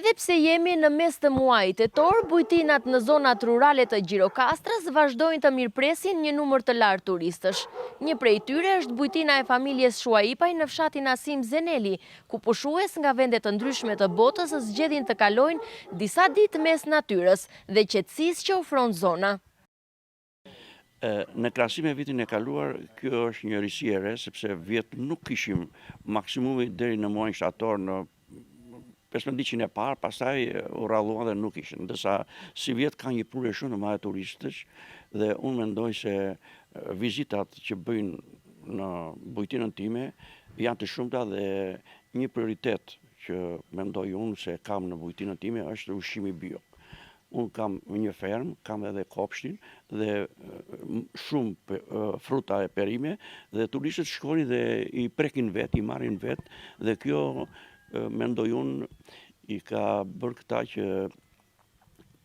Edhe pse jemi në mes të muajit tetor, bujtinat në zonat rurale të Gjirokastrës vazhdojnë të mirëpresin një numër të lartë turistësh. Një prej tyre është bujtina e familjes Shuaipaj në fshatin Asim Zeneli, ku pushues nga vendet të ndryshme të botës zgjedhin të kalojnë disa ditë mes natyrës dhe qetësisë që ofron zona. Në krahasim me vitin e kaluar, kjo është një risi e re, sepse vjet nuk kishim maksimumi deri në muajin shtator në 15 e parë, pastaj u rralluan dhe nuk ishin. Ndërsa si vjet ka një prurje shumë të madhe turistësh dhe unë mendoj se vizitat që bëjnë në bujtinën time janë të shumta dhe një prioritet që mendoj unë se kam në bujtinën time është ushqimi bio. Unë kam një fermë, kam edhe kopshtin dhe shumë fruta e perime dhe turistët shkojnë dhe i prekin vet, i marrin vet dhe kjo mendoj unë i ka bërë këta që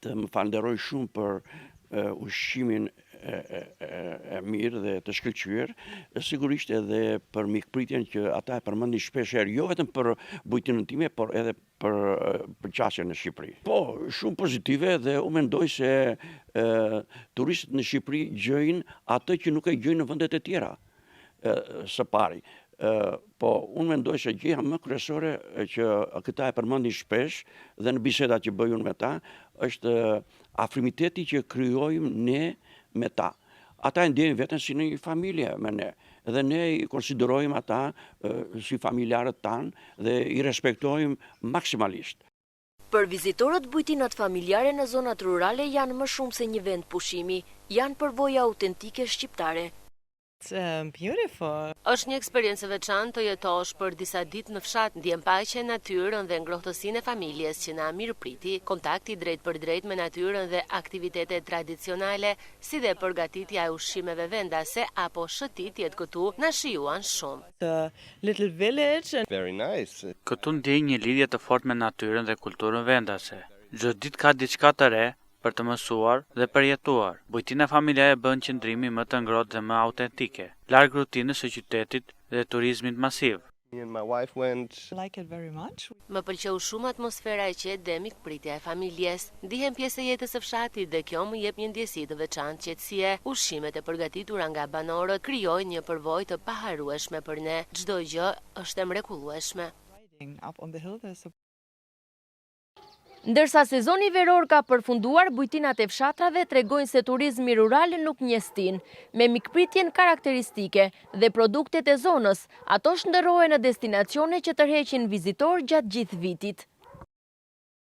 të më falenderoj shumë për ushqimin e mirë dhe të shkëlqyer, sigurisht edhe për mikpritjen që ata e përmendin shpesh herë, jo vetëm për bujtinën time, por edhe për qasjen në Shqipëri. Po, shumë pozitive dhe unë mendoj se turistët në Shqipëri gjejnë atë që nuk e gjejnë në vendet e tjera së pari. Po, unë mendoj se gjëja më kryesore që këta e përmendin shpesh dhe në bisedat që bëj unë me ta, është afrimiteti që krijojmë ne me ta. Ata e ndjejnë veten si një familje me ne dhe ne i konsiderojmë ata si familjarët tanë dhe i respektojmë maksimalisht. Për vizitorët, bujtinat familjare në zonat rurale janë më shumë se një vend pushimi, janë përvoja autentike shqiptare. Beautiful. Është një eksperiencë e veçantë të jetosh për disa ditë në fshat, ndjen paqen natyrën dhe ngrohtësinë e familjes që na mirëpriti, kontakti drejt për drejt me natyrën dhe aktivitete tradicionale, si dhe përgatitja e ushqimeve vendase apo shëtitjet këtu na shijuan shumë. The little village. Very nice. Këtu ndjej një lidhje të fortë me natyrën dhe kulturën vendase. Çdo ditë ka diçka të re për të mësuar dhe përjetuar. Bujtina familjare bën qëndrimi më të ngrohtë dhe më autentike, larg rutinës së qytetit dhe turizmit masiv. Me and my wife went. Like it very much. Më pëlqeu shumë atmosfera e qetë dhe mikpritja e familjes. Ndihem pjesë e jetës së fshatit dhe kjo më jep një ndjesi të veçantë qetësie. Ushqimet e përgatitura nga banorët krijojnë një përvojë të paharrueshme për ne. Çdo gjë është e mrekullueshme. Up on the hill there's a Ndërsa sezoni veror ka përfunduar, bujtinat e fshatrave tregojnë se turizmi rural nuk njëstin. Me mikpritjen karakteristike dhe produktet e zonës, ato shndërrohen në destinacione që tërheqin vizitor gjatë gjithë vitit.